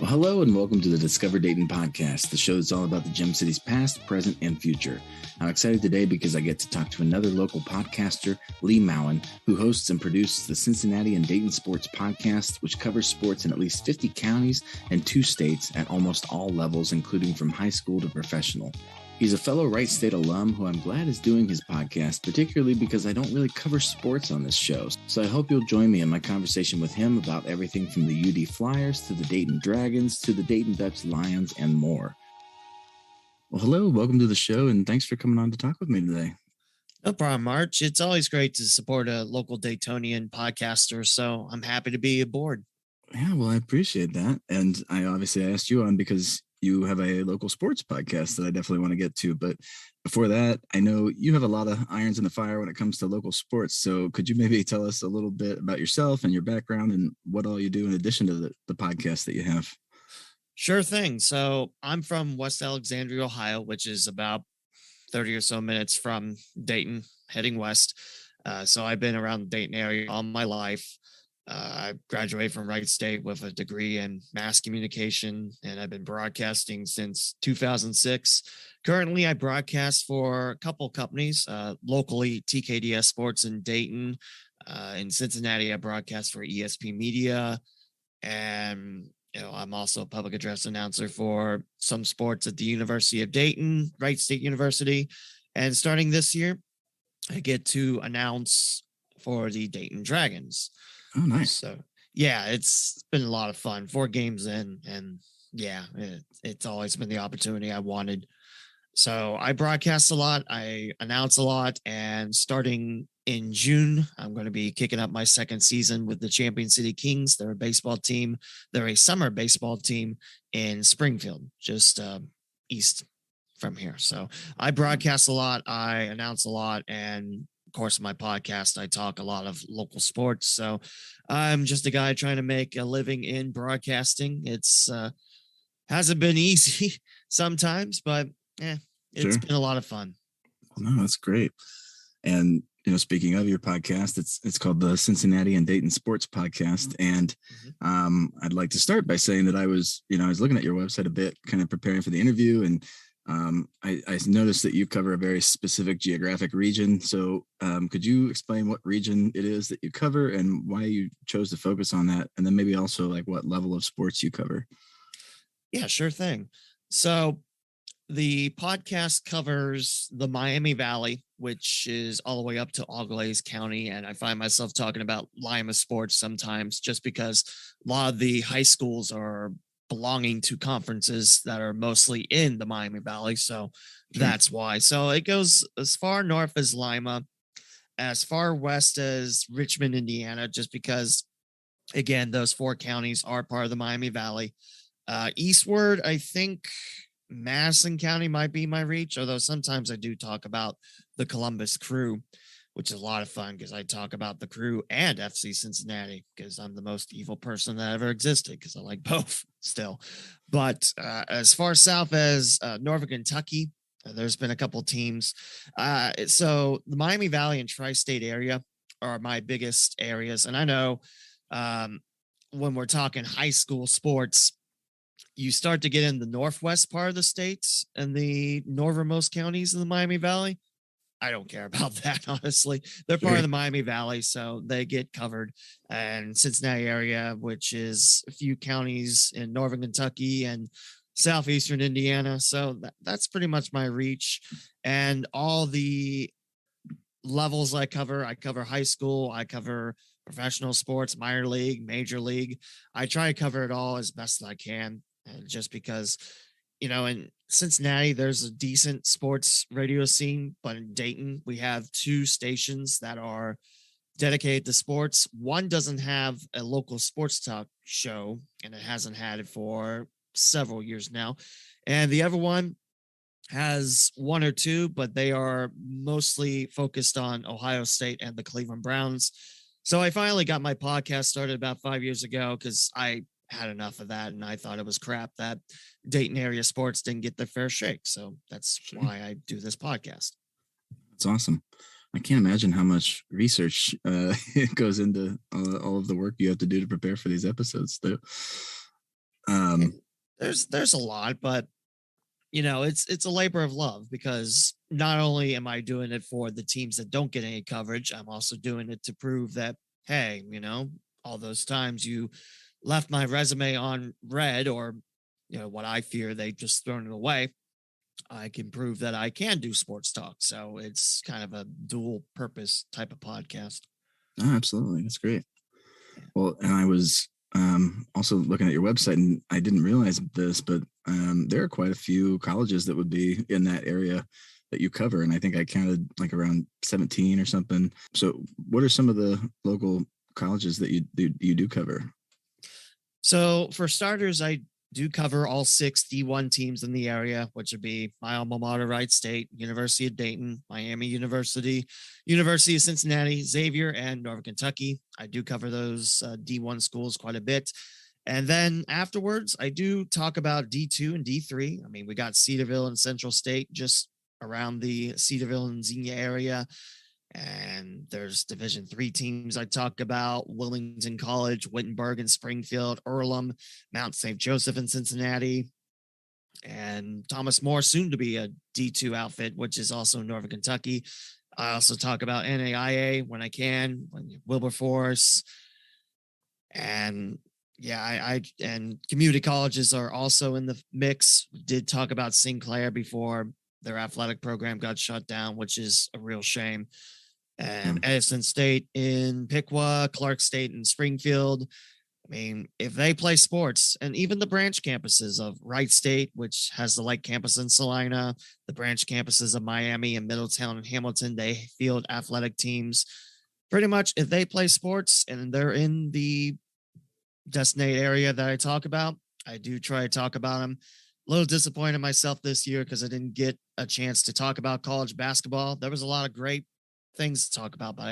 Well, hello and welcome to the Discover Dayton podcast, the show that's all about the Gem City's past, present, and future. I'm excited today because I get to talk to another local podcaster, Lee Mowen, who hosts and produces the Cincinnati and Dayton Sports Podcast, which covers sports in at least 50 counties and 2 states at almost all levels, including from high school to professional. He's a fellow Wright State alum who I'm glad is doing his podcast, particularly because I don't really cover sports on this show. So I hope you'll join me in my conversation with him about everything from the UD Flyers to the Dayton Dragons to the Dayton Dutch Lions and more. Well, hello, welcome to the show, and thanks for coming on to talk with me today. No problem, March. It's always great to support a local Daytonian podcaster, so I'm happy to be aboard. Yeah, well, I appreciate that. And I obviously asked you on because you have a local sports podcast that I definitely want to get to. But before that, I know you have a lot of irons in the fire when it comes to local sports. So could you maybe tell us a little bit about yourself and your background and what all you do in addition to the podcast that you have? Sure thing. So I'm from West Alexandria, Ohio, which is about 30 or so minutes from Dayton, heading west. So I've been around the Dayton area all my life. I graduated from Wright State with a degree in mass communication, and I've been broadcasting since 2006. Currently, I broadcast for a couple companies, locally TKDS Sports in Dayton. In Cincinnati, I broadcast for ESP Media, and I'm also a public address announcer for some sports at the University of Dayton, Wright State University. And starting this year, I get to announce for the Dayton Dragons. Oh, nice. So, yeah, it's been a lot of fun. 4 games in, and yeah, it's always been the opportunity I wanted. So I broadcast a lot, I announce a lot, and starting in June, I'm going to be kicking up my second season with the Champion City Kings. They're a baseball team. They're a summer baseball team in Springfield, just east from here. So I broadcast a lot, I announce a lot, and of course, my podcast, I talk a lot of local sports. So I'm just a guy trying to make a living in broadcasting. It's hasn't been easy sometimes, but it's been a lot of fun. No, that's great. And speaking of your podcast, it's called the Cincinnati and Dayton Sports Podcast. And I'd like to start by saying that I was looking at your website a bit, kind of preparing for the interview, and I noticed that you cover a very specific geographic region. So could you explain what region it is that you cover and why you chose to focus on that? And then maybe also like what level of sports you cover? Yeah, sure thing. So the podcast covers the Miami Valley, which is all the way up to Auglaize County. And I find myself talking about Lima sports sometimes just because a lot of the high schools are belonging to conferences that are mostly in the Miami Valley. So that's why. So it goes as far north as Lima, as far west as Richmond, Indiana, just because, again, those 4 counties are part of the Miami Valley. Eastward, I think Madison County might be my reach, although sometimes I do talk about the Columbus Crew, which is a lot of fun because I talk about the Crew and FC Cincinnati because I'm the most evil person that ever existed because I like both still. But as far south as Northern Kentucky, there's been a couple teams. So the Miami Valley and Tri-State area are my biggest areas. And I know when we're talking high school sports, you start to get in the northwest part of the states and the northernmost counties in the Miami Valley. I don't care about that, honestly. They're part of the Miami Valley, so they get covered. And Cincinnati area, which is a few counties in northern Kentucky and southeastern Indiana. So that's pretty much my reach. And all the levels I cover high school, I cover professional sports, minor league, major league. I try to cover it all as best as I can, just because in Cincinnati, there's a decent sports radio scene, but in Dayton, we have 2 stations that are dedicated to sports. One doesn't have a local sports talk show, and it hasn't had it for several years now. And the other one has 1 or 2, but they are mostly focused on Ohio State and the Cleveland Browns. So I finally got my podcast started about 5 years ago because I had enough of that, and I thought it was crap that Dayton area sports didn't get their fair shake. So that's why I do this podcast. That's awesome. I can't imagine how much research goes into all of the work you have to do to prepare for these episodes. There's a lot, but it's a labor of love, because not only am I doing it for the teams that don't get any coverage, I'm also doing it to prove that, hey, all those times you left my resume on red, or what I fear they just thrown it away, I can prove that I can do sports talk. So it's kind of a dual purpose type of podcast. Oh, absolutely. That's great. Well, and I was also looking at your website, and I didn't realize this, but there are quite a few colleges that would be in that area that you cover. And I think I counted like around 17 or something. So what are some of the local colleges that you do cover? So for starters, I do cover all 6 D1 teams in the area, which would be my alma mater, Wright State, University of Dayton, Miami University, University of Cincinnati, Xavier, and Northern Kentucky. I do cover those D1 schools quite a bit. And then afterwards, I do talk about D2 and D3. I mean, we got Cedarville and Central State just around the Cedarville and Xenia area. And there's Division III teams I talk about: Wilmington College, Wittenberg and Springfield, Earlham, Mount St. Joseph in Cincinnati, and Thomas More, soon to be a D2 outfit, which is also in Northern Kentucky. I also talk about NAIA when I can, Wilberforce, and I and community colleges are also in the mix. We did talk about Sinclair before their athletic program got shut down, which is a real shame. And Edison State in Piqua, Clark State in Springfield. I mean, if they play sports, and even the branch campuses of Wright State, which has the Lake campus in Salina, the branch campuses of Miami and Middletown and Hamilton, they field athletic teams. Pretty much, if they play sports and they're in the designated area that I talk about, I do try to talk about them. A little disappointed myself this year because I didn't get a chance to talk about college basketball. There was a lot of great things to talk about, but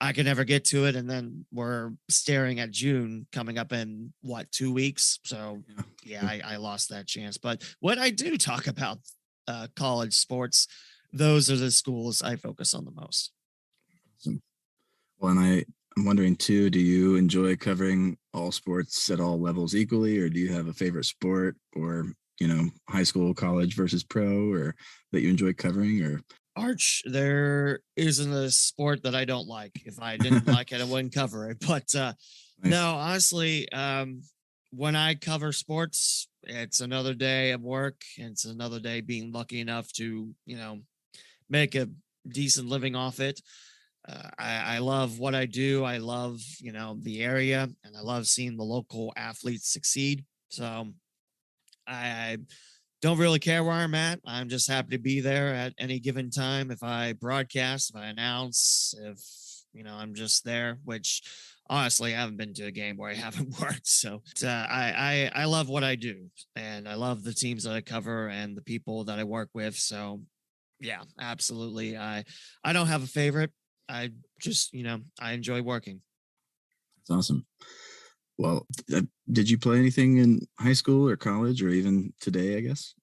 I could never get to it. And then we're staring at June coming up in 2 weeks. So I lost that chance. But when I do talk about college sports, those are the schools I focus on the most. Well, and I'm wondering too, do you enjoy covering all sports at all levels equally, or do you have a favorite sport, or, high school, college versus pro, or that you enjoy covering? Or Arch, there isn't a sport that I don't like. If I didn't like it, I wouldn't cover it. But nice. No, honestly, when I cover sports, it's another day of work. And it's another day being lucky enough to, make a decent living off it. I love what I do. I love, the area, and I love seeing the local athletes succeed. So I don't really care where I'm at. I'm just happy to be there at any given time. If I broadcast, if I announce, if, I'm just there, which honestly, I haven't been to a game where I haven't worked. So I love what I do, and I love the teams that I cover and the people that I work with. So yeah, absolutely. I don't have a favorite. I just, I enjoy working. That's awesome. Well, did you play anything in high school or college, or even today, I guess?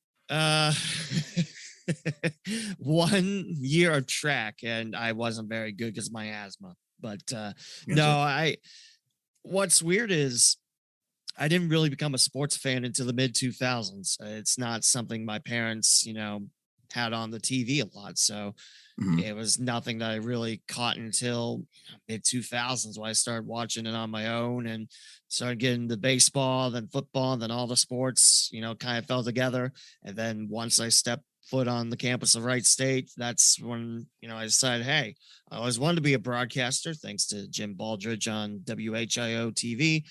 1 year of track, and I wasn't very good because of my asthma. But gotcha. No, what's weird is I didn't really become a sports fan until the mid 2000s. It's not something my parents, had on the TV a lot. So it was nothing that I really caught until mid 2000s when I started watching it on my own and started getting the baseball, then football, and then all the sports, kind of fell together. And then once I stepped foot on the campus of Wright State, that's when, I decided, hey, I always wanted to be a broadcaster, thanks to Jim Baldridge on WHIO TV.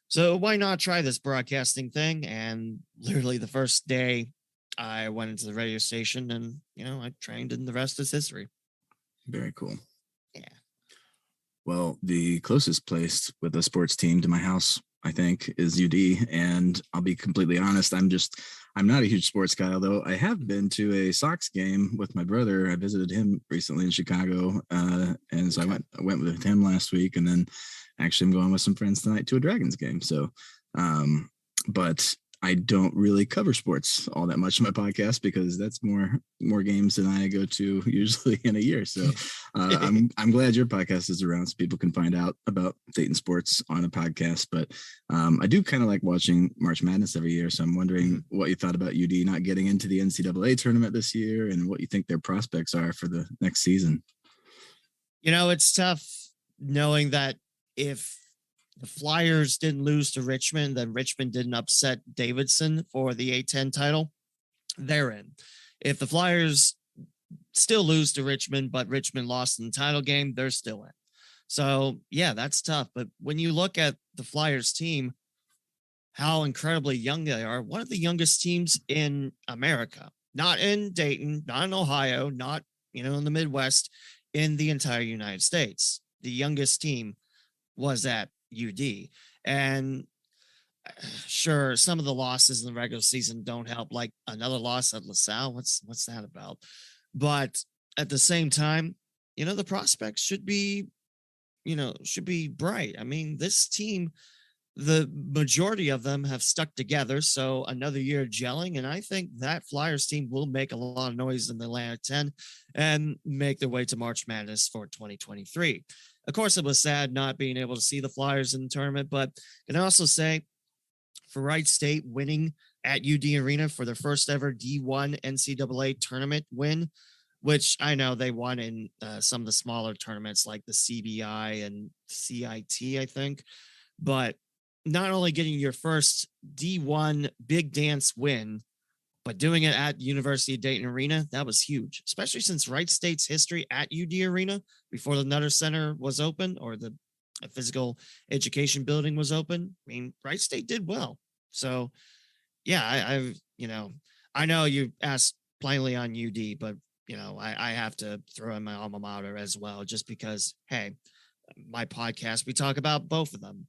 So why not try this broadcasting thing? And literally the first day I went into the radio station, and, I trained, and the rest is history. Very cool. Yeah. Well, the closest place with a sports team to my house, I think, is UD. And I'll be completely honest, I'm not a huge sports guy, although I have been to a Sox game with my brother. I visited him recently in Chicago. And so I went with him last week, and then actually I'm going with some friends tonight to a Dragons game. So, but I don't really cover sports all that much in my podcast because that's more games than I go to usually in a year. So I'm glad your podcast is around so people can find out about Dayton sports on a podcast. But I do kind of like watching March Madness every year. So I'm wondering what you thought about UD not getting into the NCAA tournament this year and what you think their prospects are for the next season. It's tough knowing that if the Flyers didn't lose to Richmond, then Richmond didn't upset Davidson for the A-10 title, they're in. If the Flyers still lose to Richmond, but Richmond lost in the title game, they're still in. So, yeah, that's tough. But when you look at the Flyers team, how incredibly young they are, one of the youngest teams in America, not in Dayton, not in Ohio, not, in the Midwest, in the entire United States. The youngest team was at UD. And sure, some of the losses in the regular season don't help, like another loss at LaSalle. What's that about? But at the same time, the prospects should be bright. I mean, this team, the majority of them have stuck together. So another year gelling. And I think that Flyers team will make a lot of noise in the Atlantic 10 and make their way to March Madness for 2023. Of course, it was sad not being able to see the Flyers in the tournament, but can I also say for Wright State winning at UD Arena for their first ever D1 NCAA tournament win, which I know they won in some of the smaller tournaments like the CBI and CIT, I think. But not only getting your first D1 big dance win, but doing it at University of Dayton Arena, that was huge, especially since Wright State's history at UD Arena before the Nutter Center was open or the physical education building was open. I mean, Wright State did well. So, yeah, I know you asked plainly on UD, but, I have to throw in my alma mater as well, just because, hey, my podcast, we talk about both of them.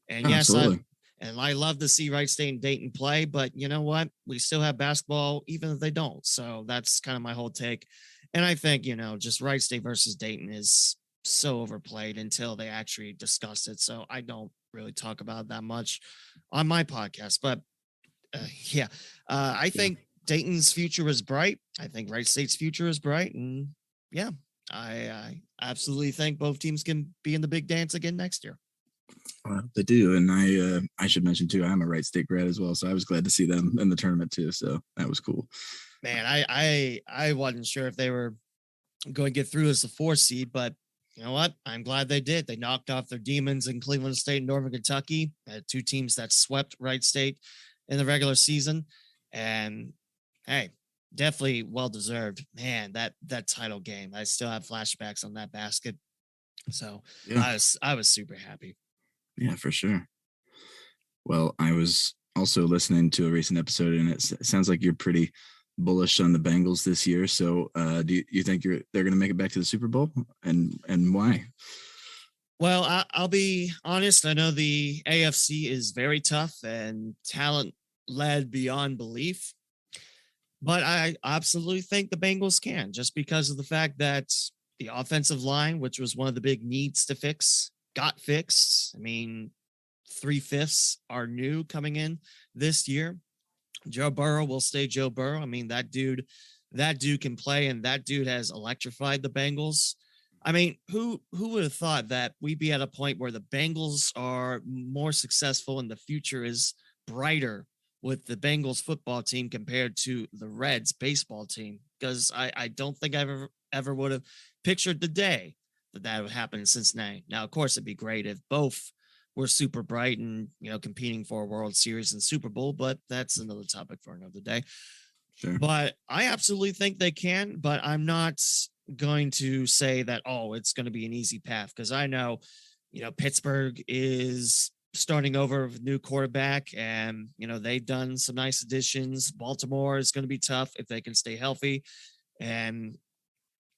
And yes, I love to see Wright State and Dayton play, but you know what? We still have basketball, even if they don't. So that's kind of my whole take. And I think, just Wright State versus Dayton is so overplayed until they actually discuss it. So I don't really talk about it that much on my podcast. But I think Dayton's future is bright. I think Wright State's future is bright. And yeah, I absolutely think both teams can be in the big dance again next year. They do, and I should mention too, I'm a Wright State grad as well, so I was glad to see them in the tournament too. So that was cool. Man, I wasn't sure if they were going to get through as the 4 seed, but you know what? I'm glad they did. They knocked off their demons in Cleveland State and Northern Kentucky, 2 teams that swept Wright State in the regular season, and hey, definitely well deserved. Man, that title game, I still have flashbacks on that basket. So yeah. I was super happy. Yeah, for sure. Well, I was also listening to a recent episode, and it sounds like you're pretty bullish on the Bengals this year. So, do you think they're going to make it back to the Super Bowl, and why? Well, I'll be honest. I know the AFC is very tough and talent led beyond belief, but I absolutely think the Bengals can, just because of the fact that the offensive line, which was one of the big needs to fix, got fixed. I mean, 3/5 are new coming in this year. Joe Burrow will stay Joe Burrow. I mean, that dude can play, and that dude has electrified the Bengals. I mean, who would have thought that we'd be at a point where the Bengals are more successful and the future is brighter with the Bengals football team compared to the Reds baseball team? Because I don't think I ever would have pictured the day that would happen in Cincinnati. Now, of course, it'd be great if both were super bright and, competing for a World Series and Super Bowl, but that's another topic for another day. Sure. But I absolutely think they can, but I'm not going to say that, it's going to be an easy path, because I know, Pittsburgh is starting over with a new quarterback, and, they've done some nice additions. Baltimore is going to be tough if they can stay healthy. And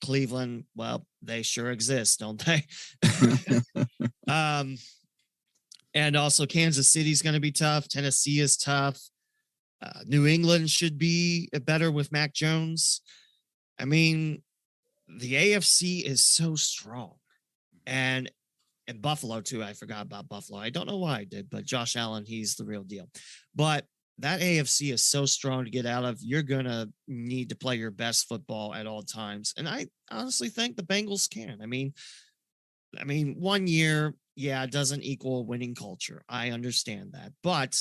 Cleveland, well, they sure exist, don't they? And also Kansas City is going to be tough. Tennessee is tough. New England should be better with Mac Jones. I mean, the AFC is so strong. And Buffalo too. I forgot about Buffalo. I don't know why I did, but Josh Allen, he's the real deal. But that AFC is so strong to get out of. You're going to need to play your best football at all times. And I honestly think the Bengals can. I mean, 1 year, yeah, it doesn't equal winning culture. I understand that. But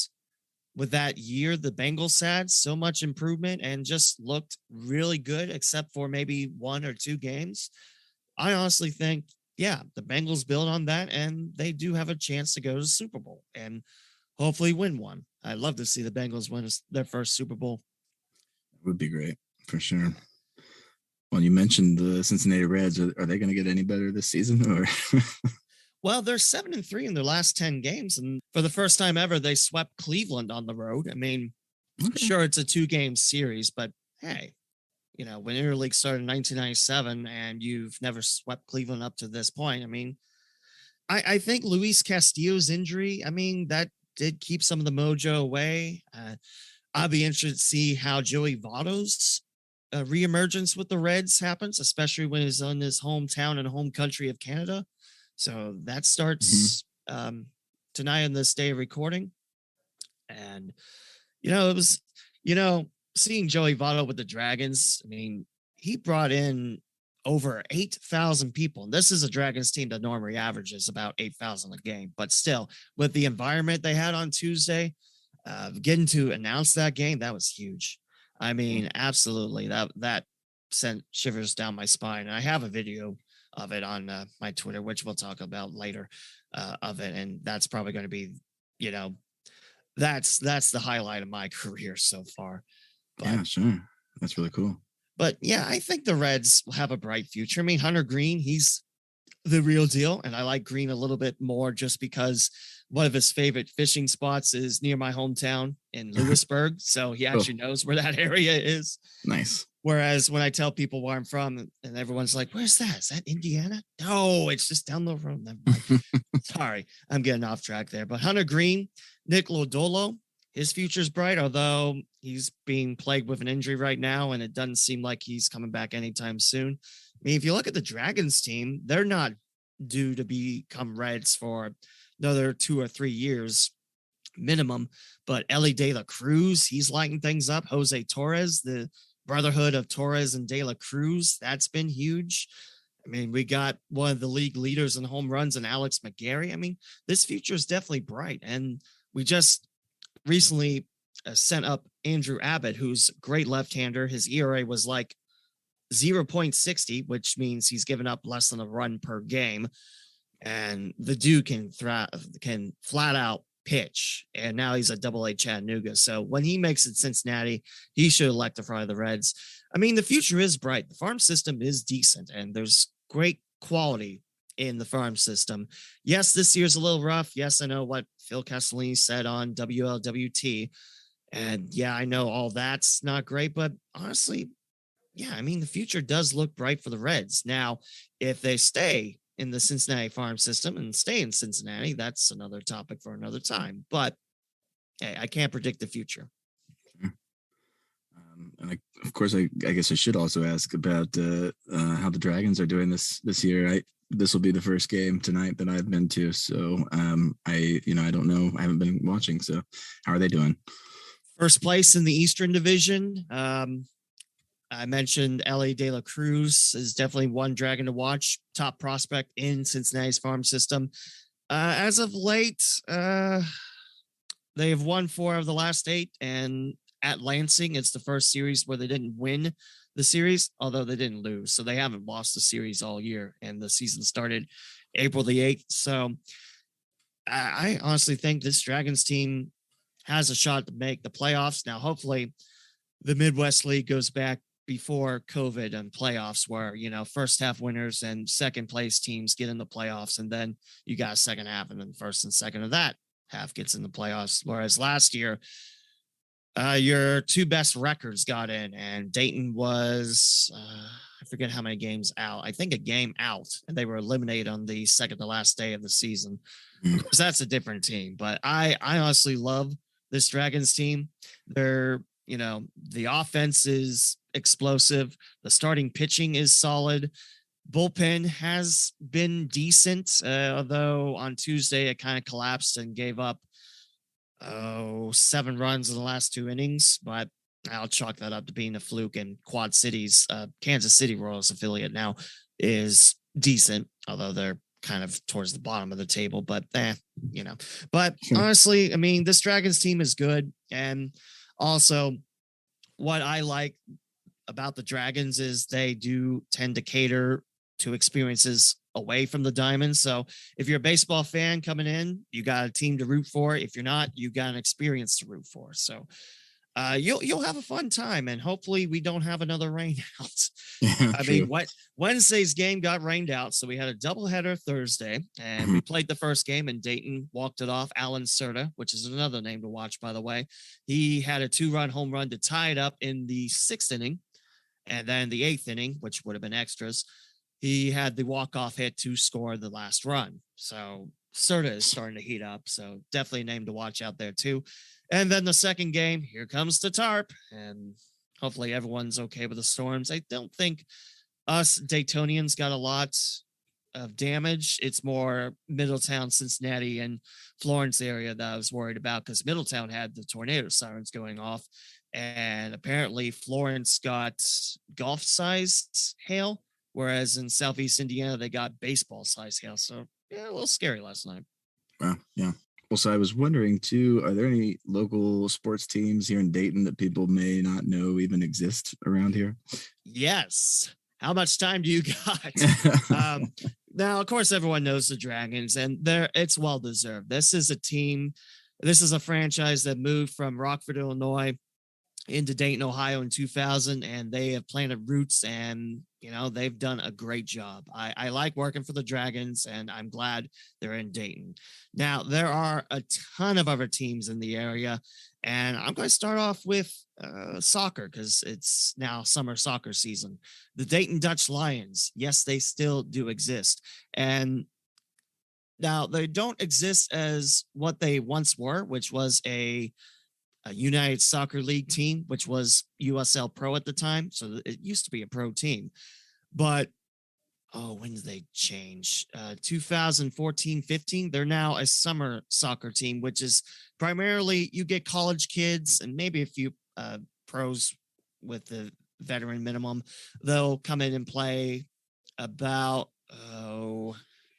with that year, the Bengals had so much improvement and just looked really good, except for maybe 1 or 2 games. I honestly think, yeah, the Bengals build on that and they do have a chance to go to the Super Bowl and hopefully win one. I'd love to see the Bengals win their first Super Bowl. It would be great for sure. Well, you mentioned the Cincinnati Reds. Are they going to get any better this season? Or well, they're 7-3 in their last 10 games. And for the first time ever, they swept Cleveland on the road. I mean, sure, it's a 2-game series, but hey, you know, when Interleague started in 1997 and you've never swept Cleveland up to this point, I mean, I think Luis Castillo's injury, I mean, that did keep some of the mojo away. I'll be interested to see how Joey Votto's reemergence with the Reds happens, especially when he's in his hometown and home country of Canada. So that starts tonight on this day of recording. And, you know, it was, you know, seeing Joey Votto with the Dragons, I mean, he brought in over 8,000 people. And this is a Dragons team that normally averages about 8,000 a game. But still, with the environment they had on Tuesday, getting to announce that game, that was huge. I mean, absolutely. That sent shivers down my spine. And I have a video of it on my Twitter, which we'll talk about later of it. And that's probably going to be, you know, that's the highlight of my career so far. But, yeah, sure. That's really cool. But yeah, I think the Reds will have a bright future. I mean, Hunter Green, he's the real deal. And I like Green a little bit more just because one of his favorite fishing spots is near my hometown in Lewisburg. So he actually knows where that area is. Nice. Whereas when I tell people where I'm from and everyone's like, where's that? Is that Indiana? No, it's just down the road. Sorry, I'm getting off track there. But Hunter Green, Nick Lodolo, his future's bright, although he's being plagued with an injury right now, and it doesn't seem like he's coming back anytime soon. I mean, if you look at the Dragons team, they're not due to become Reds for another 2 or 3 years minimum. But Ellie De La Cruz, he's lighting things up. Jose Torres, the brotherhood of Torres and De La Cruz, that's been huge. I mean, we got one of the league leaders in home runs in Alex McGarry. I mean, this future is definitely bright. And we just recently sent up Andrew Abbott, who's a great left-hander. His ERA was like 0.60, which means he's given up less than a run per game. And the dude can flat out pitch. And now he's at Double-A Chattanooga. So when he makes it Cincinnati, he should electrify the Reds. I mean, the future is bright. The farm system is decent, and there's great quality in the farm system. Yes, this year's a little rough. Yes, I know what Phil Castellini said on WLWT. And yeah, I know all that's not great, but honestly, yeah, I mean, the future does look bright for the Reds. Now, if they stay in the Cincinnati farm system and stay in Cincinnati, that's another topic for another time. But hey, I can't predict the future. And of course, I guess I should also ask about how the Dragons are doing this year. This will be the first game tonight that I've been to, so I don't know. I haven't been watching. So, how are they doing? First place in the Eastern Division. I mentioned Ellie De La Cruz is definitely one Dragon to watch. Top prospect in Cincinnati's farm system. As of late, they have won 4 of the last 8, and at Lansing, it's the first series where they didn't win the series, although they didn't lose. So they haven't lost the series all year, and the season started April the 8th. So I honestly think this Dragons team has a shot to make the playoffs. Now, hopefully the Midwest League goes back before COVID and playoffs where, you know, first half winners and second place teams get in the playoffs. And then you got a second half, and then first and second of that half gets in the playoffs. Whereas last year, your 2 best records got in, and Dayton was, I forget how many games out. I think a game out, and they were eliminated on the second to last day of the season. Of course, that's a different team, but I honestly love this Dragons team. They're, you know, the offense is explosive. The starting pitching is solid. Bullpen has been decent, although on Tuesday it kind of collapsed and gave up 7 runs in the last 2 innings, but I'll chalk that up to being a fluke. And Quad City's Kansas City Royals affiliate now is decent, although they're kind of towards the bottom of the table, but but honestly, I mean, this Dragons team is good. And also what I like about the Dragons is they do tend to cater to experiences away from the Diamonds. So if you're a baseball fan coming in, you got a team to root for. If you're not, you got an experience to root for. So you'll have a fun time, and hopefully we don't have another rain out. I mean, Wednesday's game got rained out, so we had a doubleheader Thursday, and we played the first game, and Dayton walked it off. Alan Serta, which is another name to watch, by the way, he had a 2-run home run to tie it up in the 6th inning, and then the 8th inning, which would have been extras, he had the walk-off hit to score the last run. So Serta is starting to heat up, so definitely a name to watch out there too. And then the second game, here comes the tarp, and hopefully everyone's okay with the storms. I don't think us Daytonians got a lot of damage. It's more Middletown, Cincinnati, and Florence area that I was worried about, because Middletown had the tornado sirens going off, and apparently Florence got golf-sized hail, whereas in Southeast Indiana, they got baseball-sized hail. So, yeah, a little scary last night. Yeah. Well, so I was wondering too, are there any local sports teams here in Dayton that people may not know even exist around here? Yes. How much time do you got? Now, of course, everyone knows the Dragons, and it's well-deserved. This is a franchise that moved from Rockford, Illinois into Dayton, Ohio in 2000, and they have planted roots, and they've done a great job. I like working for the Dragons, and I'm glad they're in Dayton. Now, there are a ton of other teams in the area, and I'm going to start off with soccer, because it's now summer soccer season. The Dayton Dutch Lions, yes, they still do exist. And now they don't exist as what they once were, which was a United Soccer League team, which was USL Pro at the time. So it used to be a pro team. But, when did they change? 2014-15, they're now a summer soccer team, which is primarily you get college kids and maybe a few pros with the veteran minimum. They'll come in and play about, I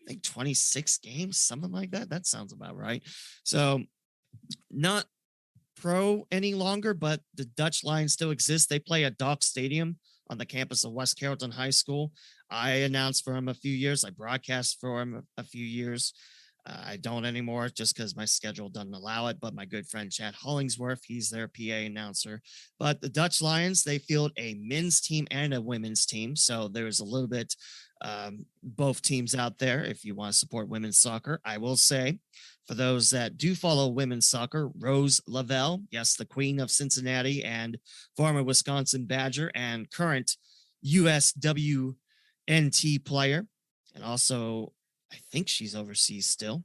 think 26 games, something like that. That sounds about right. So not pro any longer, but the Dutch Lions still exist. They play at Dock Stadium on the campus of West Carrollton High School. I announced for him a few years. I broadcast for him a few years. I don't anymore just because my schedule doesn't allow it, but my good friend Chad Hollingsworth, he's their PA announcer. But the Dutch Lions, they field a men's team and a women's team. So there's a little bit both teams out there if you want to support women's soccer. I will say, for those that do follow women's soccer, Rose Lavelle, yes, the queen of Cincinnati and former Wisconsin Badger and current USWNT player, and also I think she's overseas still.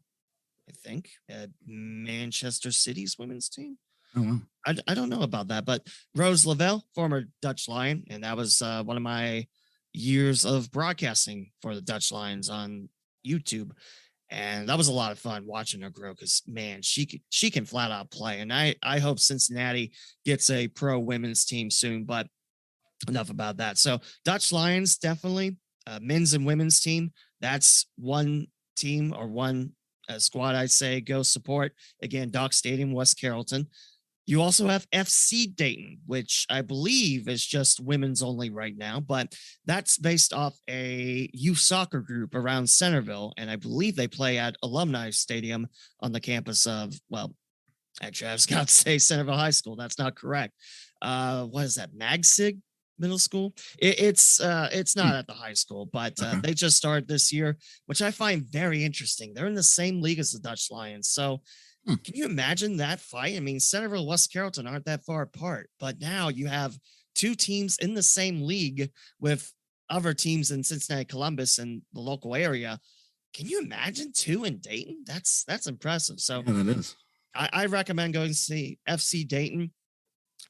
I think at Manchester City's women's team. Oh, wow. I don't know about that, but Rose Lavelle, former Dutch Lion, and that was one of my years of broadcasting for the Dutch Lions on YouTube. And that was a lot of fun watching her grow, because, man, she can flat out play. And I hope Cincinnati gets a pro women's team soon, but enough about that. So Dutch Lions, definitely men's and women's team. That's one team or one squad, I'd say, go support. Again, Dock Stadium, West Carrollton. You also have FC Dayton, which I believe is just women's only right now, but that's based off a youth soccer group around Centerville. And I believe they play at Alumni Stadium on the campus of, well, actually, I was going to say Centerville High School. That's not correct. What is that? Magsig Middle School? It's not at the high school, but they just started this year, which I find very interesting. They're in the same league as the Dutch Lions. So can you imagine that fight? I mean, Centerville and West Carrollton aren't that far apart, but now you have two teams in the same league with other teams in Cincinnati, Columbus, and the local area. Can you imagine two in Dayton? That's impressive. So yeah, that is. I recommend going to see FC Dayton.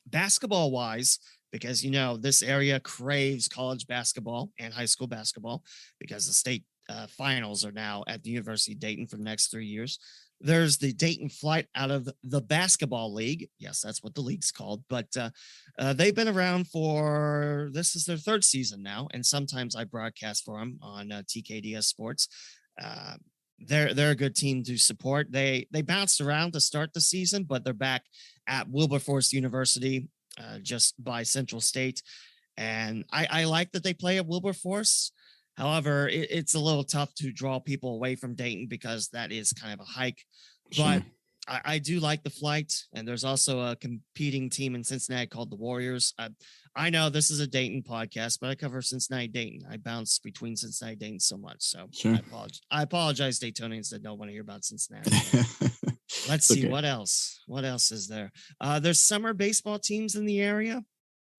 Basketball wise, because this area craves college basketball and high school basketball, because the state finals are now at the University of Dayton for the next 3 years. There's the Dayton Flight out of the basketball league. Yes, that's what the league's called. But they've been around this is their third season now. And sometimes I broadcast for them on TKDS Sports. They're a good team to support. They bounced around to start the season, but they're back at Wilberforce University, just by Central State. And I like that they play at Wilberforce. However, it's a little tough to draw people away from Dayton because that is kind of a hike. Sure. But I do like the Flight, and there's also a competing team in Cincinnati called the Warriors. I know this is a Dayton podcast, but I cover Cincinnati Dayton. I bounce between Cincinnati Dayton so much, so sure. I apologize, Daytonians that don't want to hear about Cincinnati. Let's see what else. What else is there? There's summer baseball teams in the area.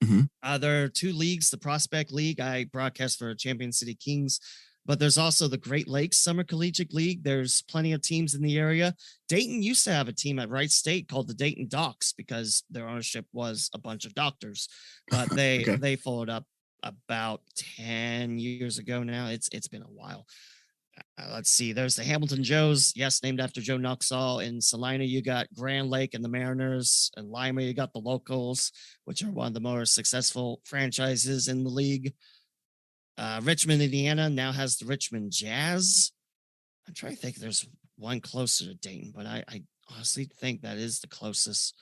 Mm-hmm. There are two leagues, the Prospect League. I broadcast for Champion City Kings, but there's also the Great Lakes Summer Collegiate League. There's plenty of teams in the area. Dayton used to have a team at Wright State called the Dayton Docs because their ownership was a bunch of doctors, but they they followed up about 10 years ago now. It's been a while. Let's see. There's the Hamilton Joes. Yes, named after Joe Nuxall. In Salina, you got Grand Lake and the Mariners. In Lima, you got the Locals, which are one of the more successful franchises in the league. Richmond, Indiana now has the Richmond Jazz. I'm trying to think if there's one closer to Dayton, but I honestly think that is the closest.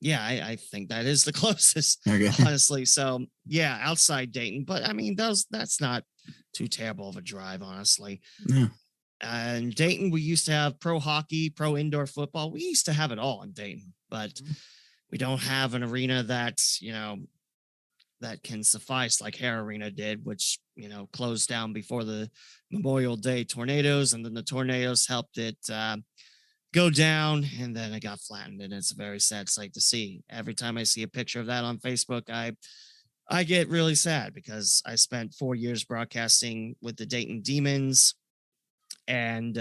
Yeah, I think that is the closest, honestly. So yeah, outside Dayton, but I mean, that's not too terrible of a drive, honestly. Yeah. And Dayton, we used to have pro hockey, pro indoor football. We used to have it all in Dayton, but we don't have an arena that, that can suffice like Hare Arena did, which, closed down before the Memorial Day tornadoes. And then the tornadoes helped it go down, and then it got flattened. And it's a very sad sight to see. Every time I see a picture of that on Facebook, I get really sad because I spent 4 years broadcasting with the Dayton Demons and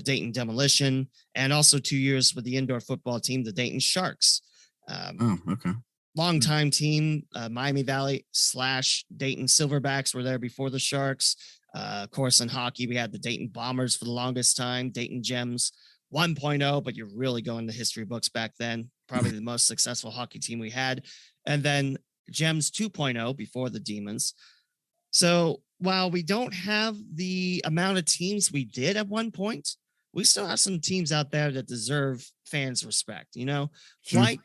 Dayton Demolition, and also 2 years with the indoor football team, the Dayton Sharks. Okay. Longtime team, Miami Valley / Dayton Silverbacks were there before the Sharks. Of course, in hockey, we had the Dayton Bombers for the longest time, Dayton Gems 1.0, but you're really going to history books back then. Probably the most successful hockey team we had. And then Gems 2.0 before the Demons. So while we don't have the amount of teams we did at one point, we still have some teams out there that deserve fans' respect. Sure. Flight,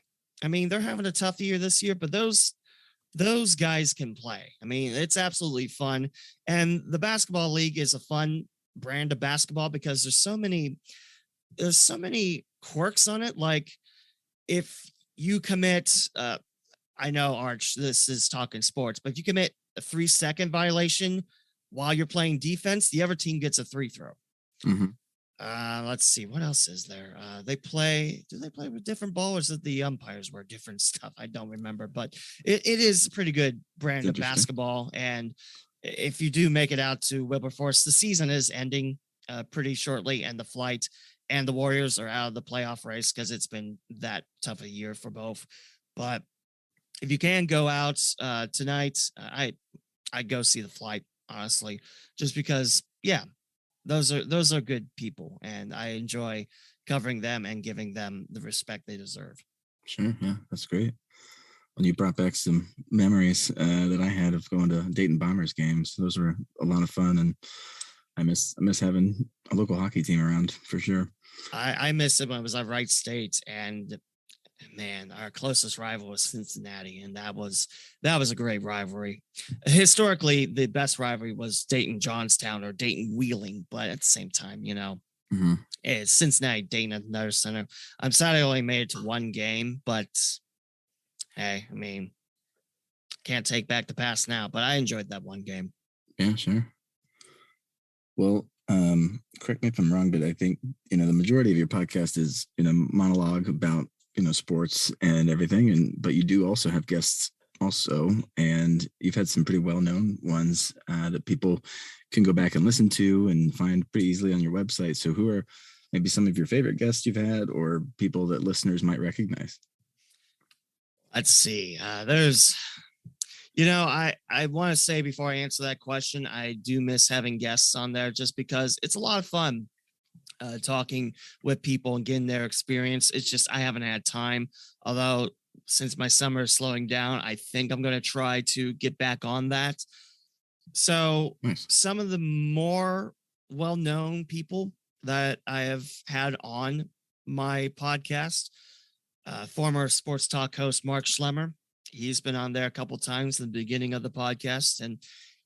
I mean, they're having a tough year this year, but those guys can play. I mean, it's absolutely fun. And the basketball league is a fun brand of basketball because there's so many quirks on it. Like if you commit, I know, Arch, this is talking sports, but if you commit a 3-second violation while you're playing defense, the other team gets a free throw. Mm-hmm. Let's see, what else is there? Do they play with different ball, or is it the umpires wear different stuff? I don't remember, but it is a pretty good brand of basketball. And if you do make it out to Wilberforce, the season is ending pretty shortly, and the Flight and the Warriors are out of the playoff race because it's been that tough a year for both. But if you can go out tonight, I'd go see the Flight, honestly, just because, yeah, those are good people, and I enjoy covering them and giving them the respect they deserve. Sure. Yeah, that's great. When you brought back some memories that I had of going to Dayton Bombers games, those were a lot of fun, and I miss having a local hockey team around for sure. I miss it when I was at Wright State, and man, our closest rival was Cincinnati, and that was a great rivalry. Historically, the best rivalry was Dayton Johnstown or Dayton Wheeling, but at the same time, Mm-hmm. It's Cincinnati Dayton at another center. I'm sad I only made it to one game, but hey, I mean, can't take back the past now, but I enjoyed that one game. Yeah, sure. Well, correct me if I'm wrong, but I think, the majority of your podcast is, monologue about, sports and everything. But you do also have guests also, and you've had some pretty well-known ones that people can go back and listen to and find pretty easily on your website. So who are maybe some of your favorite guests you've had, or people that listeners might recognize? Let's see. There's, I want to say before I answer that question, I do miss having guests on there just because it's a lot of fun talking with people and getting their experience. It's just I haven't had time. Although since my summer is slowing down, I think I'm going to try to get back on that. So Nice. some of the more well-known people that I have had on my podcast, former sports talk host Mark Schlemmer. He's been on there a couple times in the beginning of the podcast, and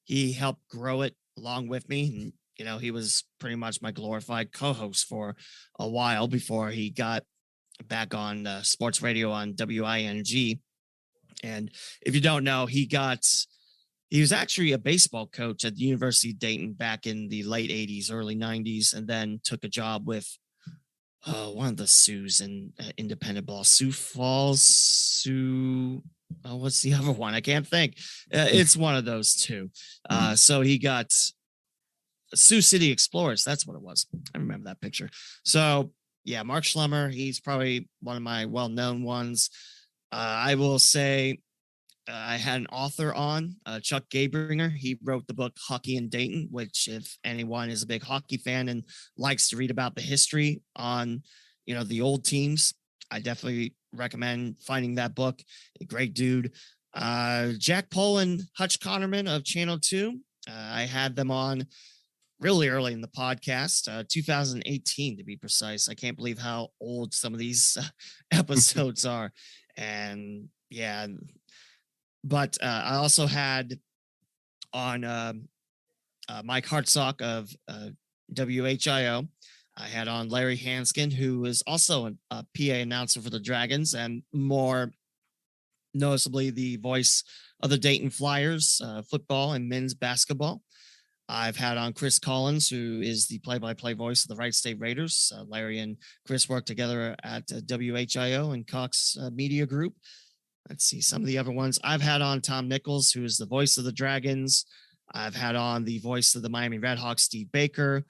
he helped grow it along with me. And, he was pretty much my glorified co-host for a while before he got back on sports radio on WING. And if you don't know, he was actually a baseball coach at the University of Dayton back in the late 80s, early 90s, and then took a job with one of the Siouxs in independent ball. Sioux Falls, what's the other one? I can't think. It's one of those two. So he got Sioux City Explorers. That's what it was. I remember that picture. So yeah, Mark Schlemmer, he's probably one of my well-known ones. I will say I had an author on, Chuck Gabringer. He wrote the book Hockey in Dayton, which if anyone is a big hockey fan and likes to read about the history on, the old teams, I definitely recommend finding that book. A great dude. Jack Pohl and Hutch Connerman of Channel 2. I had them on really early in the podcast, 2018 to be precise. I can't believe how old some of these episodes are. And yeah, but I also had on Mike Hartsock of WHIO. I had on Larry Hanskin, who is also a PA announcer for the Dragons and more noticeably the voice of the Dayton Flyers, football and men's basketball. I've had on Chris Collins, who is the play-by-play voice of the Wright State Raiders. Larry and Chris work together at WHIO and Cox Media Group. Let's see some of the other ones. I've had on Tom Nichols, who is the voice of the Dragons. I've had on the voice of the Miami Redhawks, Steve Baker.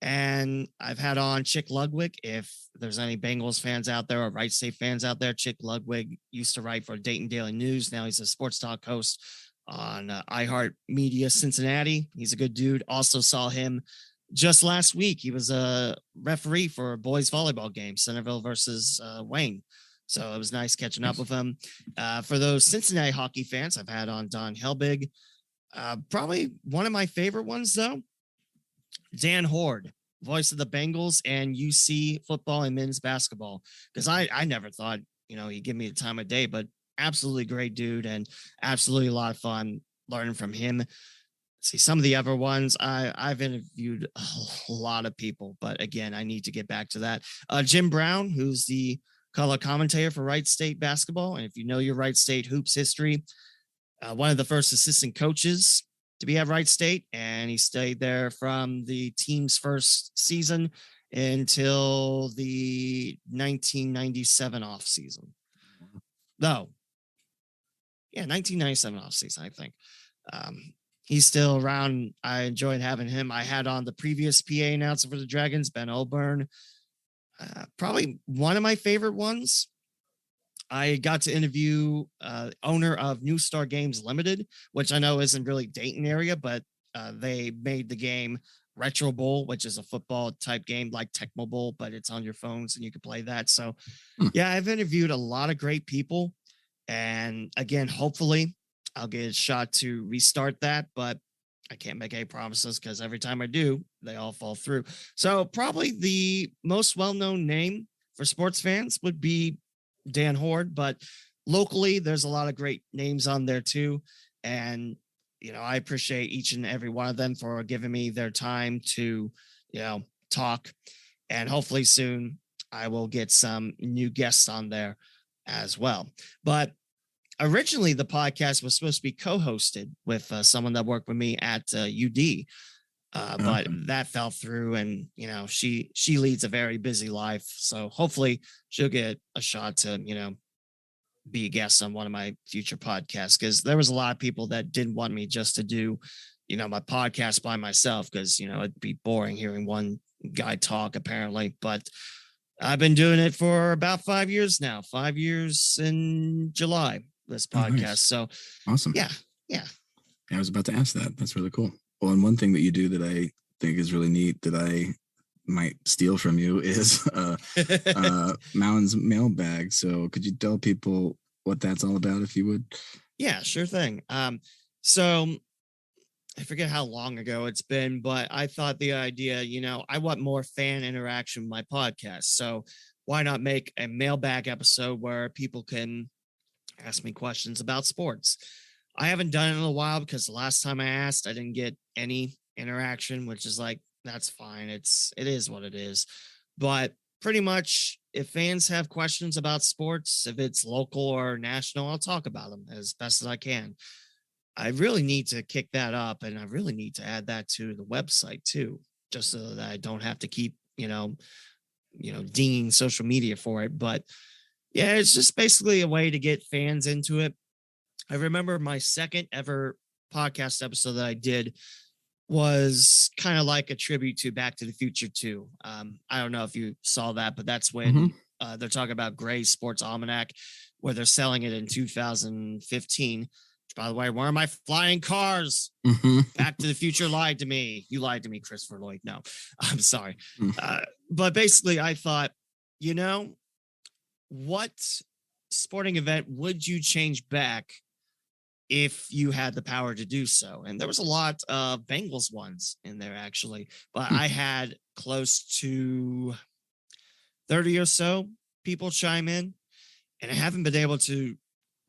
And I've had on Chick Ludwig. If there's any Bengals fans out there or Wright State fans out there, Chick Ludwig used to write for Dayton Daily News. Now he's a sports talk host on iHeart Media Cincinnati. He's a good dude. Also saw him just last week. He was a referee for a boys volleyball game, Centerville versus Wayne. So it was nice catching up with him. For those Cincinnati hockey fans, I've had on Don Helbig. Probably one of my favorite ones, though, Dan Horde, voice of the Bengals and UC football and men's basketball. Because I never thought, he'd give me the time of day, but absolutely great dude and absolutely a lot of fun learning from him. Let's see some of the other ones. I've interviewed a lot of people, but again, I need to get back to that. Jim Brown, who's the color commentator for Wright State basketball. And if you know your Wright State hoops history, one of the first assistant coaches to be at Wright State, and he stayed there from the team's first season until the 1997 off season. No. Yeah, 1997 off season, I think. He's still around. I enjoyed having him. I had on the previous PA announcer for the Dragons, Ben Oburn. Probably one of my favorite ones. I got to interview owner of New Star Games Limited, which I know isn't really Dayton area, but they made the game Retro Bowl, which is a football type game like Tecmo Bowl, but it's on your phones and you can play that. So yeah, I've interviewed a lot of great people. And again, hopefully I'll get a shot to restart that, but I can't make any promises because every time I do, they all fall through. So probably the most well-known name for sports fans would be Dan Horde, but locally there's a lot of great names on there too. And, I appreciate each and every one of them for giving me their time to, talk. And hopefully soon I will get some new guests on there as well. But originally the podcast was supposed to be co-hosted with someone that worked with me at UD. But that fell through and, she leads a very busy life. So hopefully she'll get a shot to, be a guest on one of my future podcasts. Cause there was a lot of people that didn't want me just to do, my podcast by myself. Cause, it'd be boring hearing one guy talk apparently, but I've been doing it for about 5 years now, 5 years in July, this podcast. Nice. So awesome. Yeah. I was about to ask that. That's really cool. Well, and one thing that you do that I think is really neat that I might steal from you is Mowen's mailbag. So could you tell people what that's all about, if you would? Yeah, sure thing. So I forget how long ago it's been, but I thought the idea, I want more fan interaction with my podcast. So why not make a mailbag episode where people can ask me questions about sports? I haven't done it in a while because the last time I asked, I didn't get any interaction, which is like, that's fine. It is what it is. But pretty much if fans have questions about sports, if it's local or national, I'll talk about them as best as I can. I really need to kick that up, and I really need to add that to the website too, just so that I don't have to keep, dinging social media for it. But yeah, it's just basically a way to get fans into it. I remember my second ever podcast episode that I did was kind of like a tribute to Back to the Future 2. I don't know if you saw that, but that's when they're talking about Gray's Sports Almanac, where they're selling it in 2015. By the way, where are my flying cars? Back to the Future lied to me. You lied to me, Christopher Lloyd. No, I'm sorry. But basically, I thought, what sporting event would you change back if you had the power to do so? And there was a lot of Bengals ones in there, actually. But I had close to 30 or so people chime in, and I haven't been able to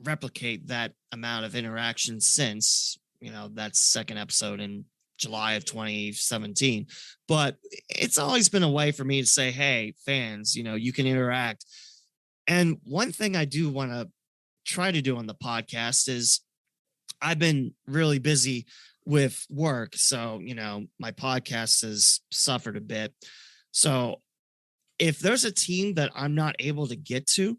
replicate that amount of interaction since that second episode in July of 2017. But it's always been a way for me to say, hey, fans, you can interact. And one thing I do want to try to do on the podcast is I've been really busy with work, so my podcast has suffered a bit. So if there's a team that I'm not able to get to,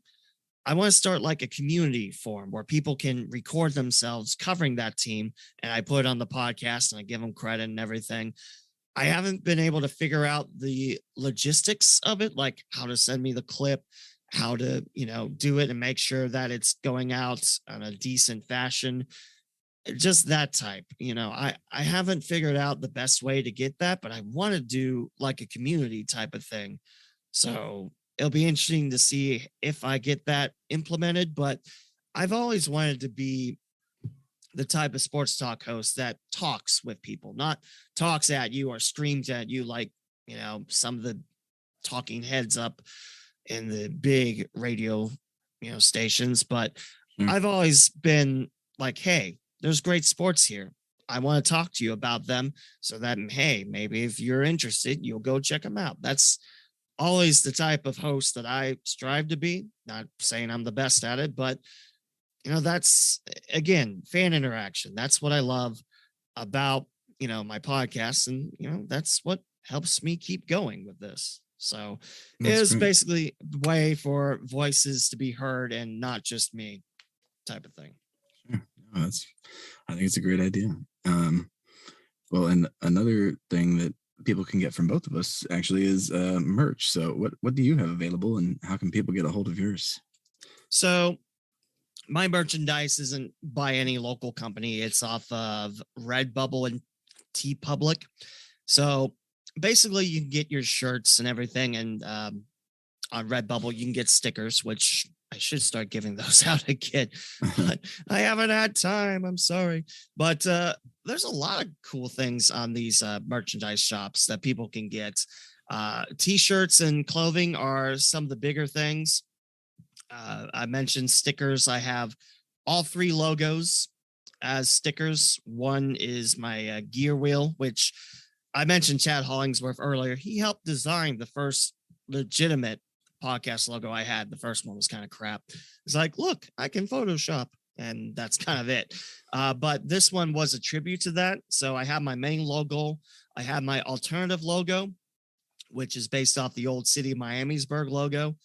I want to start like a community forum where people can record themselves covering that team, and I put it on the podcast and I give them credit and everything. I haven't been able to figure out the logistics of it, like how to send me the clip, how to, do it and make sure that it's going out on a decent fashion. Just that type, I haven't figured out the best way to get that, but I want to do like a community type of thing. So it'll be interesting to see if I get that implemented, but I've always wanted to be the type of sports talk host that talks with people, not talks at you or screams at you like, some of the talking heads up in the big radio, stations. But I've always been like, hey, there's great sports here. I want to talk to you about them so that, hey, maybe if you're interested, you'll go check them out. That's always the type of host that I strive to be. Not saying I'm the best at it, but that's, again, fan interaction. That's what I love about my podcast, and that's what helps me keep going with this. So it is basically a way for voices to be heard and not just me, type of thing. Sure. No, I think it's a great idea. Well, and another thing that people can get from both of us actually is merch. So what do you have available, and how can people get a hold of yours? So my merchandise isn't by any local company. It's off of Redbubble and TeePublic. So basically you can get your shirts and everything. And on Redbubble, you can get stickers, which I should start giving those out again, but I haven't had time. I'm sorry. But there's a lot of cool things on these merchandise shops that people can get. T-shirts and clothing are some of the bigger things. I mentioned stickers. I have all three logos as stickers. One is my gear wheel, which I mentioned Chad Hollingsworth earlier. He helped design the first legitimate podcast logo I had. The first one was kind of crap. It's like, look, I can Photoshop, and that's kind of it. But this one was a tribute to that. So I have my main logo. I have my alternative logo, which is based off the old City of Miamisburg logo.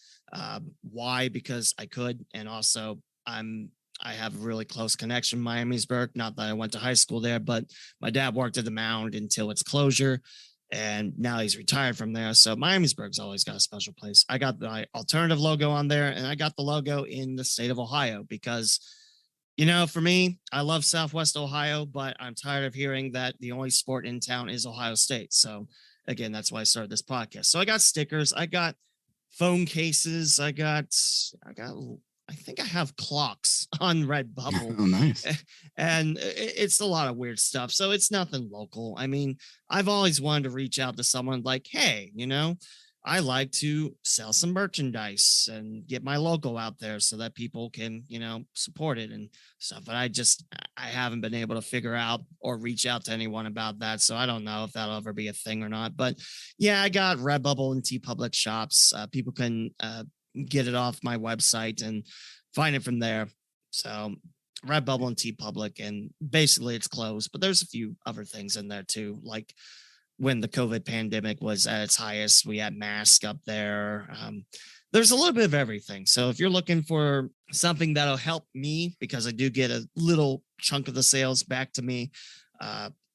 Why? Because I could, and also I have a really close connection with Miamisburg. Not that I went to high school there, but my dad worked at the Mound until its closure, and now he's retired from there. So Miamisburg's always got a special place. I got the alternative logo on there, and I got the logo in the state of Ohio because, for me, I love Southwest Ohio, but I'm tired of hearing that the only sport in town is Ohio State. So again, that's why I started this podcast. So I got stickers, I got phone cases, I think I have clocks on Redbubble. Oh, nice. And it's a lot of weird stuff. So it's nothing local. I mean, I've always wanted to reach out to someone like, hey, I like to sell some merchandise and get my logo out there so that people can, support it and stuff. But I haven't been able to figure out or reach out to anyone about that. So I don't know if that'll ever be a thing or not. But yeah, I got Redbubble and TeePublic shops. People can get it off my website and find it from there. So Redbubble and TeePublic, and basically it's closed, but there's a few other things in there too, like when the COVID pandemic was at its highest, we had masks up there. There's a little bit of everything. So if you're looking for something that'll help me, because I do get a little chunk of the sales back to me,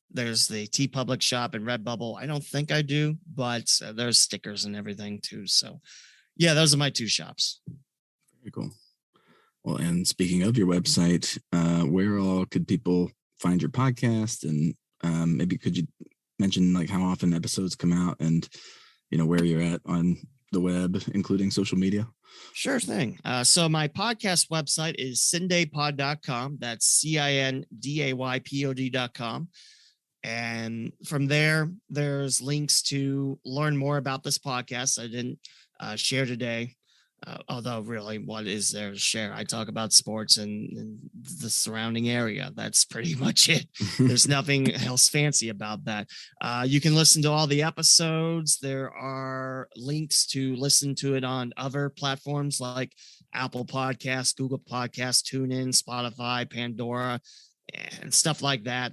there's the TeePublic shop and Redbubble. I don't think I do, but there's stickers and everything too. So yeah, those are my two shops. Very cool. Well, and speaking of your website, where all could people find your podcast? And maybe could you mention like how often episodes come out and where you're at on the web, including social media? Sure thing. So my podcast website is cindaypod.com. That's CINDAYPOD.com. And from there, there's links to learn more about this podcast. I didn't share today. Although really, what is there to share? I talk about sports and the surrounding area. That's pretty much it. There's nothing else fancy about that. You can listen to all the episodes. There are links to listen to it on other platforms like Apple Podcasts, Google Podcasts, TuneIn, Spotify, Pandora, and stuff like that.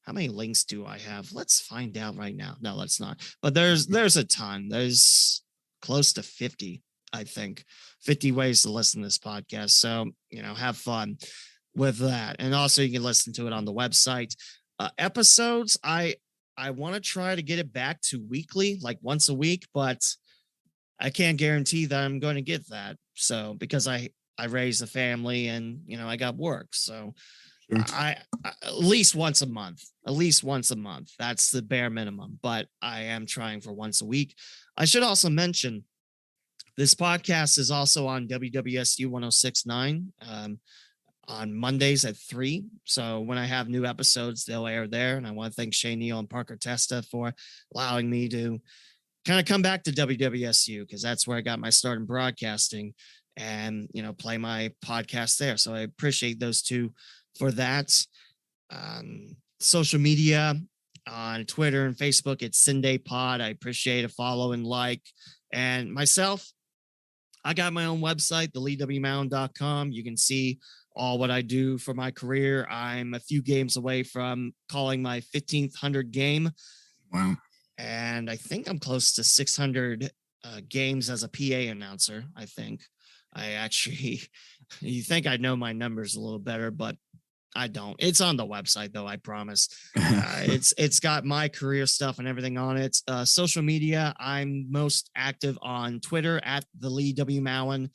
How many links do I have? Let's find out right now. No, let's not. But there's a ton. There's close to 50. I think 50 ways to listen to this podcast. So, have fun with that. And also you can listen to it on the website. Episodes, I want to try to get it back to weekly, like once a week, but I can't guarantee that I'm going to get that. So, because I raised a family and, I got work. So sure. I at least once a month, that's the bare minimum, but I am trying for once a week. I should also mention, this podcast is also on WWSU 106.9 on Mondays at 3. So when I have new episodes, they'll air there. And I want to thank Shane Neal and Parker Testa for allowing me to kind of come back to WWSU, because that's where I got my start in broadcasting and, play my podcast there. So I appreciate those two for that. Social media on Twitter and Facebook, it's CindayPod. I appreciate a follow and like. And myself, I got my own website, theleewmowen.com. You can see all what I do for my career. I'm a few games away from calling my 1500 game. Wow. And I think I'm close to 600 games as a PA announcer, I think. You think I know my numbers a little better, but I don't. It's on the website, though, I promise. It's got my career stuff and everything on it. Social media, I'm most active on Twitter at the Lee W. Mowen,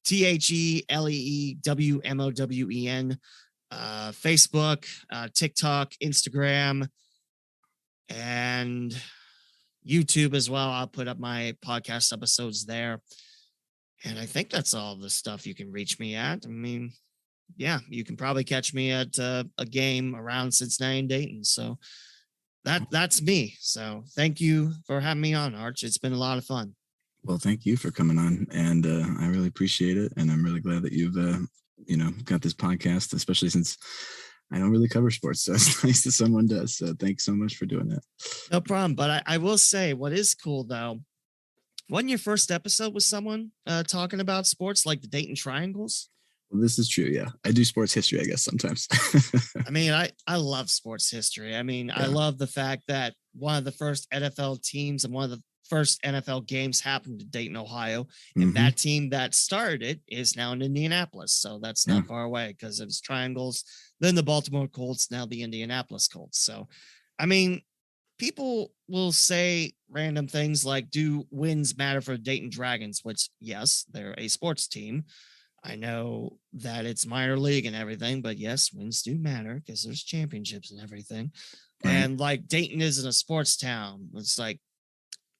TheLeewmowen, Facebook, TikTok, Instagram, and YouTube as well. I'll put up my podcast episodes there. And I think that's all the stuff you can reach me at. I mean, yeah, you can probably catch me at a game around Cincinnati and Dayton. So that's me. So thank you for having me on, Arch. It's been a lot of fun. Well, thank you for coming on, and I really appreciate it. And I'm really glad that you've, got this podcast, especially since I don't really cover sports. So it's nice that someone does. So thanks so much for doing that. No problem. But I will say what is cool, though, wasn't your first episode with someone talking about sports like the Dayton Triangles? Well, this is true. Yeah. I do sports history, I guess, sometimes. I mean, I love sports history. I mean, yeah. I love the fact that one of the first NFL teams and one of the first NFL games happened in Dayton, Ohio. And that team that started it is now in Indianapolis. So that's not far away because it was Triangles, then the Baltimore Colts, now the Indianapolis Colts. So, I mean, people will say random things like, do wins matter for Dayton Dragons? Which, yes, they're a sports team. I know that it's minor league and everything, but yes, wins do matter because there's championships and everything. Right. And like Dayton isn't a sports town. It's like,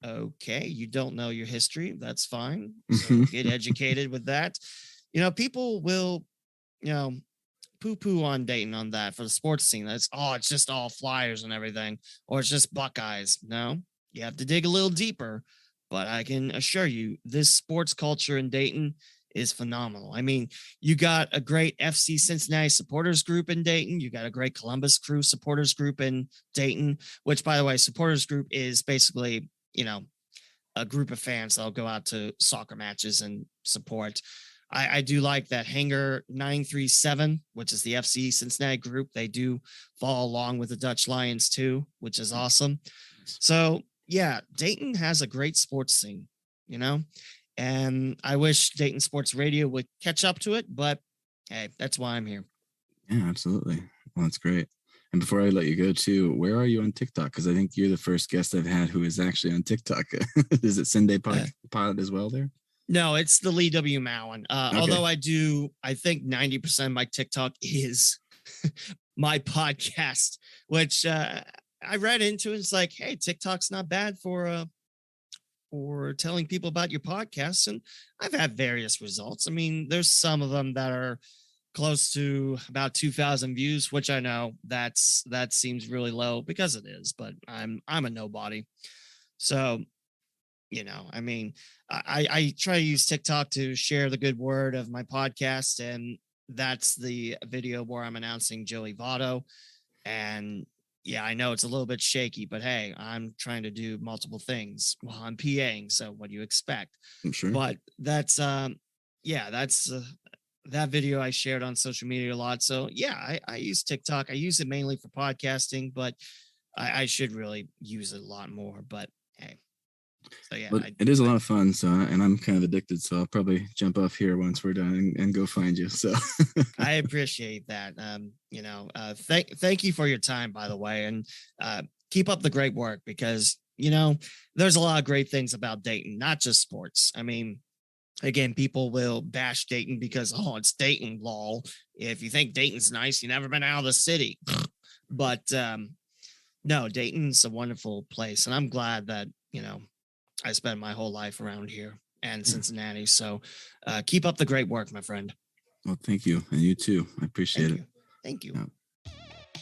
okay, you don't know your history. That's fine. So get educated with that. People will, poo-poo on Dayton on that for the sports scene. It's just all Flyers and everything, or it's just Buckeyes. No, you have to dig a little deeper. But I can assure you, this sports culture in Dayton is phenomenal. I mean, you got a great FC Cincinnati supporters group in Dayton. You got a great Columbus Crew supporters group in Dayton, which, by the way, supporters group is basically, a group of fans that'll go out to soccer matches and support. I do like that Hangar 937, which is the FC Cincinnati group. They do follow along with the Dutch Lions too, which is awesome. So yeah, Dayton has a great sports scene, and I wish Dayton Sports Radio would catch up to it, but hey, that's why I'm here. Yeah, absolutely. Well, that's great. And before I let you go too, where are you on TikTok? Because I think you're the first guest I've had who is actually on TikTok. Is it Sunday Pod as well there? No, it's the Lee W. Mowen. Okay. Although I think 90% of my TikTok is my podcast, which I read into. It's like, hey, TikTok's not bad for telling people about your podcast. And I've had various results. I mean, there's some of them that are close to about 2,000 views, which I know that seems really low because it is, but I'm a nobody. So, I mean, I try to use TikTok to share the good word of my podcast. And that's the video where I'm announcing Joey Votto. And yeah, I know it's a little bit shaky, but hey, I'm trying to do multiple things while I'm PAing. So what do you expect? I'm sure. But that's, that video I shared on social media a lot. So yeah, I use TikTok. I use it mainly for podcasting, but I should really use it a lot more. But hey, so yeah, but it is a lot of fun. So, and I'm kind of addicted. So I'll probably jump off here once we're done and go find you. So I appreciate that. Thank you for your time, by the way, and keep up the great work because there's a lot of great things about Dayton, not just sports. I mean, again, people will bash Dayton because, it's Dayton, lol. If you think Dayton's nice, you've never been out of the city. But no, Dayton's a wonderful place. And I'm glad that, I spent my whole life around here and Cincinnati. So keep up the great work, my friend. Well, thank you. And you too. I appreciate it. Thank you. Yeah.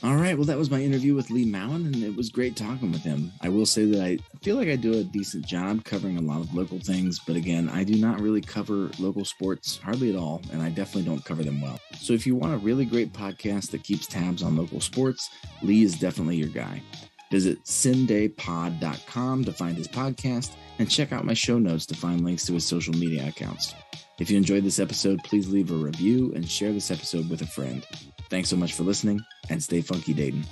All right. Well, that was my interview with Lee Mowen, and it was great talking with him. I will say that I feel like I do a decent job covering a lot of local things, but again, I do not really cover local sports hardly at all, and I definitely don't cover them well. So if you want a really great podcast that keeps tabs on local sports, Lee is definitely your guy. Visit sindaypod.com to find his podcast, and check out my show notes to find links to his social media accounts. If you enjoyed this episode, please leave a review and share this episode with a friend. Thanks so much for listening, and stay funky, Dayton.